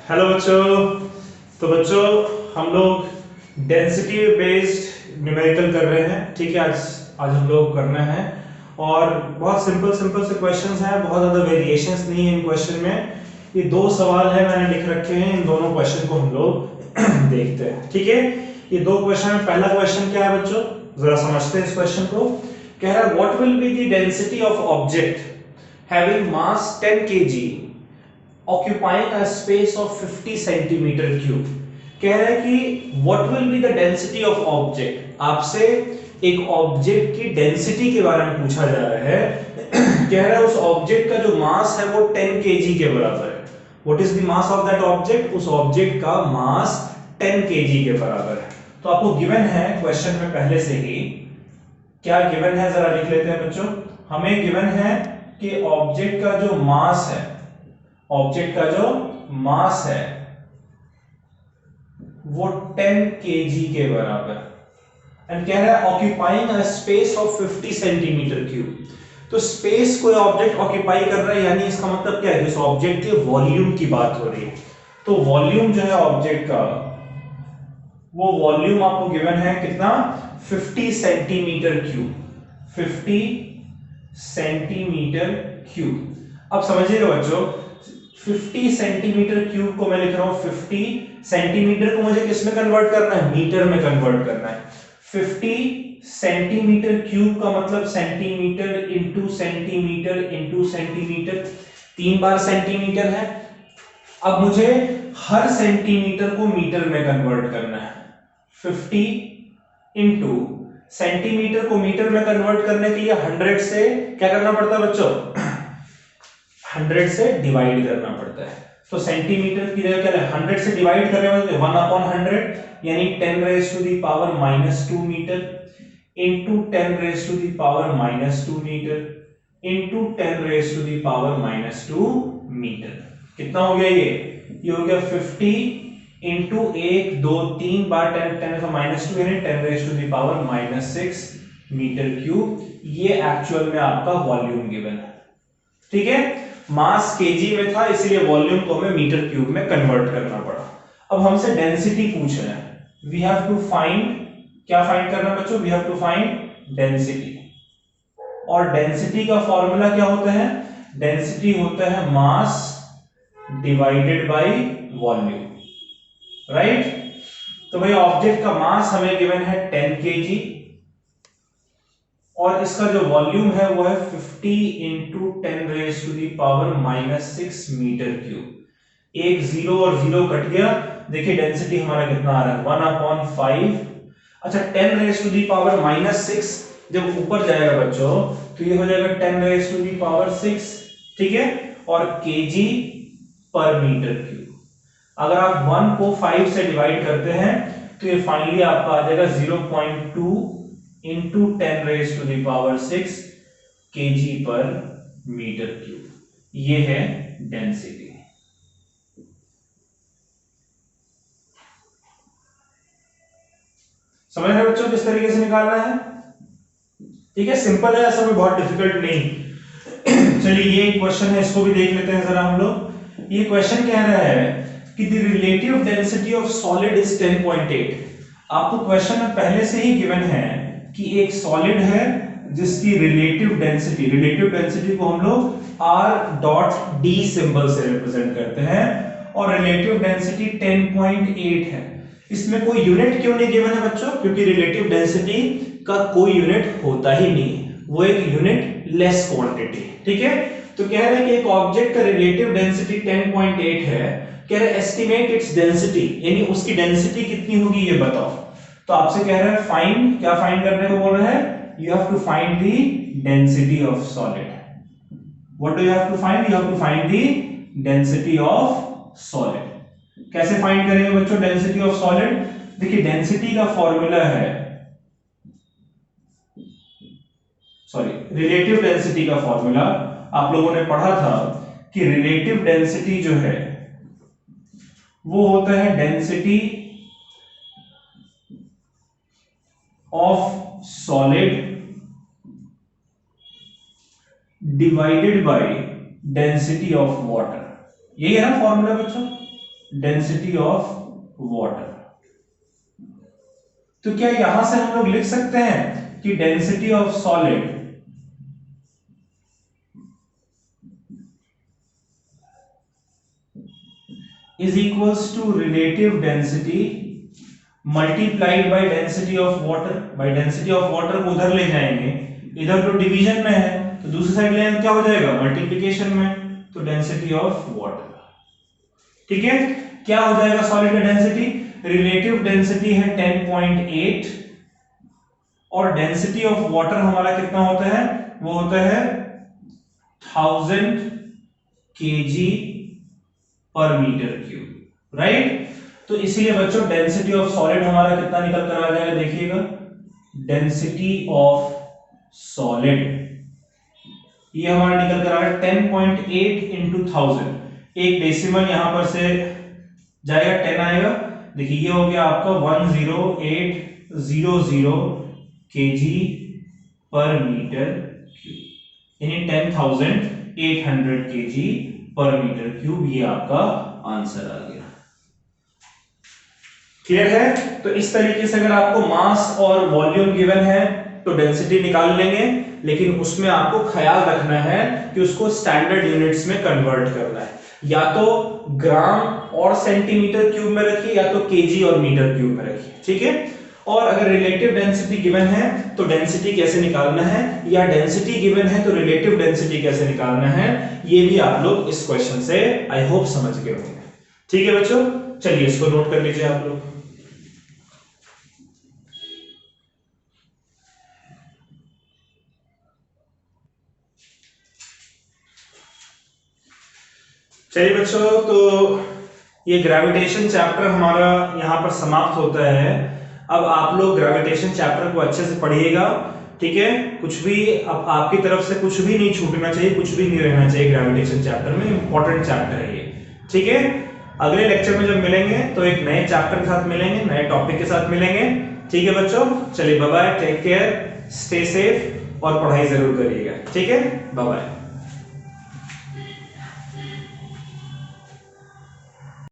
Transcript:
Hello बच्चों। तो बच्चों हम लोग डेंसिटी बेस्ड न्यूमेरिकल कर रहे हैं। ठीक है, आज आज हम लोग करना है और बहुत सिंपल सिंपल से क्वेश्चंस हैं, बहुत ज़्यादा वेरिएशंस नहीं है इन क्वेश्चन में। ये दो सवाल है मैंने लिख रखे हैं, इन दोनों क्वेश्चन को हम लोग देखते हैं। ठीक है, ये दो क्वेश्चन है। पहला क्वेश्चन क्या है बच्चों, जरा समझते हैं इस क्वेश्चन को। कह रहा है what will be the density of object having mass 10 kg occupying a space of 50 centimetre cube. कह रहा है कि what will be the density of object, आपसे एक ऑब्जेक्ट की डेंसिटी के बारे में पूछा जा रहा है। कह रहा है उस ऑब्जेक्ट का जो मास है वो 10 kg के बराबर है। What is the mass of that object, उस ऑब्जेक्ट का मास 10 kg के बराबर है। तो आपको गिवन है क्वेश्चन में पहले से ही, क्या गिवन है जरा लिख लेते हैं बच्चों। हमें गिवन है कि ऑब्जेक्ट का जो मास है, ऑब्जेक्ट का जो मास है वो 10 kg के बराबर, एंड कह रहा है occupying a space of 50 centimetre cube. तो स्पेस कोई ऑब्जेक्ट ऑक्यूपाई कर रहा है, यानी इसका मतलब क्या है, इस ऑब्जेक्ट के वॉल्यूम की बात हो रही है। तो वॉल्यूम जो है ऑब्जेक्ट का, वो वॉल्यूम आपको गिवन है कितना, 50 सेंटीमीटर क्यूब, 50 सेंटीमीटर क्यूब। अब समझिएगा बच्चों, 50 सेंटीमीटर क्यूब को मैं लिख रहा हूं 50 सेंटीमीटर को मुझे किस में कन्वर्ट करना है, मीटर में कन्वर्ट करना है। 50 सेंटीमीटर क्यूब का मतलब centimetre into centimetre into centimetre, 3 बार सेंटीमीटर है। अब मुझे हर सेंटीमीटर को मीटर में कन्वर्ट करना है। 50 इंटू सेंटीमीटर को मीटर में कन्वर्ट करने के लिए 100 से क्या करना पड़ता है बच्चों, 100 से डिवाइड करना पड़ता है। तो सेंटीमीटर की जगह क्या है, 100 से डिवाइड करने में 1/100 यानी 10 raised to the power -2 metre into 10 raised to the power -2 metre into 10 raised to the power -2 metre. कितना हो गया ये हो गया 50 इंटू 1 2 3 बार 10 -2 यानी 10 raised to the power -6 metre cube. ये एक्चुअल में आपका वॉल्यूम गिवन है। ठीक है, मास केजी में था इसलिए वॉल्यूम को हमें मीटर क्यूब में कन्वर्ट करना पड़ा। अब हमसे डेंसिटी पूछ रहे हैं, वी हैव टू फाइंड, क्या फाइंड करना है बच्चों, we have to find density. और डेंसिटी का फॉर्मूला क्या होता है, डेंसिटी होता है mass divided by volume, right. तो भाई ऑब्जेक्ट का मास हमें गिवन है 10 kg और इसका जो वॉल्यूम है वो है 50 into 10 raise to the power -6 metre cube. एक जीरो और जीरो कट गया, देखिए डेंसिटी हमारा कितना आ रहा है 1/5। अच्छा 10 रेज टू दी पावर -6 जब ऊपर जाएगा बच्चों तो ये हो जाएगा 10 रेज टू दी पावर 6, ठीक है, और केजी पर मीटर क्यूब। अगर आप 1 को 5 से डिवाइड करते हैं तो ये फाइनली आपका आ जाएगा 0.2 into 10 raise to the power 6 KG पर मीटर क्यूब। ये है डेंसिटी। समझ रहे बच्चों किस तरीके से निकालना है। ठीक है, सिंपल है, ऐसा कोई बहुत डिफिकल्ट नहीं। चलिए ये क्वेश्चन है, इसको भी देख लेते हैं जरा हम लोग। ये क्वेश्चन कह रहा है कि the relative density of solid is 10.8। आपको क्वेश्चन में पहले से ही गिवन है कि एक सॉलिड है जिसकी रिलेटिव डेंसिटी को हम लोग R.D सिंबल से रिप्रेजेंट करते हैं और रिलेटिव डेंसिटी 10.8 है। इसमें कोई यूनिट क्यों नहीं गिवन है बच्चों, क्योंकि रिलेटिव डेंसिटी का कोई यूनिट होता ही नहीं, वो एक यूनिट लेस क्वांटिटी। ठीक है, तो कह रहे हैं कि एक ऑब्जेक्ट का रिलेटिव डेंसिटी 10.8 है, कह रहे एस्टिमेट इट्स डेंसिटी, यानी उसकी डेंसिटी कितनी होगी ये बताओ। तो आपसे कह रहा है फाइंड, क्या फाइंड करने को बोल रहा है, you have to find the density of solid. What do you have to find, you have to find the density of solid. कैसे फाइंड करेंगे बच्चों डेंसिटी ऑफ सॉलिड, देखिए डेंसिटी का फॉर्मूला है, सॉरी रिलेटिव डेंसिटी का formula आप लोगों ने पढ़ा था कि रिलेटिव डेंसिटी जो है वो होता है density of solid divided by density of water. यही है ना फॉर्मूला बच्चों, डेंसिटी ऑफ वाटर। तो क्या यहां से हम लोग लिख सकते हैं कि density of solid is equals to relative density multiplied by density of water। by density of water को उधर ले जाएंगे, इधर तो डिवीजन में है तो दूसरी साइड ले क्या हो जाएगा मल्टीप्लिकेशन में, तो डेंसिटी ऑफ वाटर। ठीक है, क्या हो जाएगा सॉलिड का डेंसिटी, रिलेटिव डेंसिटी है 10.8 और डेंसिटी ऑफ वाटर हमारा कितना होता है, वो होता है 1000 kg पर मीटर क्यूब, राइट। तो इसीलिए बच्चों डेंसिटी ऑफ सॉलिड हमारा कितना निकल कर आ जाएगा, देखिएगा डेंसिटी ऑफ सॉलिड ये हमारा निकल कर आ रहा है 10.8 इंटू 1000, एक डेसिमल यहां पर से जाएगा 10 आएगा, देखिए ये हो गया आपका 10800 kg पर मीटर क्यूब, यानी 10,800 kg पर मीटर क्यूब, ये आपका आंसर आ गया। क्लियर है। तो इस तरीके से अगर आपको मास और वॉल्यूम गिवन है तो डेंसिटी निकाल लेंगे, लेकिन उसमें आपको ख्याल रखना है कि उसको स्टैंडर्ड यूनिट्स में कन्वर्ट करना है, या तो ग्राम और सेंटीमीटर क्यूब में रखिए या तो केजी और मीटर क्यूब में रखिए। ठीक है, और अगर रिलेटिव डेंसिटी गिवन है तो डेंसिटी कैसे निकालना है, या डेंसिटी गिवन है तो रिलेटिव डेंसिटी कैसे निकालना है, ये भी आप लोग इस क्वेश्चन से आई होप समझ गए होंगे। ठीक है बच्चों, चलिए इसको नोट कर लीजिए आप लोग। चलिए बच्चों, तो ये ग्रेविटेशन चैप्टर हमारा यहाँ पर समाप्त होता है। अब आप लोग ग्रेविटेशन चैप्टर को अच्छे से पढ़िएगा, ठीक है। कुछ भी अब आपकी तरफ से कुछ भी नहीं छूटना चाहिए, कुछ भी नहीं रहना चाहिए ग्रेविटेशन चैप्टर में, इंपॉर्टेंट चैप्टर है ये। ठीक है, अगले लेक्चर में जब मिलेंगे तो एक नए चैप्टर के साथ मिलेंगे, नए टॉपिक के साथ मिलेंगे। ठीक है बच्चों, चलिए bye bye, take care, stay safe और पढ़ाई जरूर करिएगा। ठीक है, बाय बाय।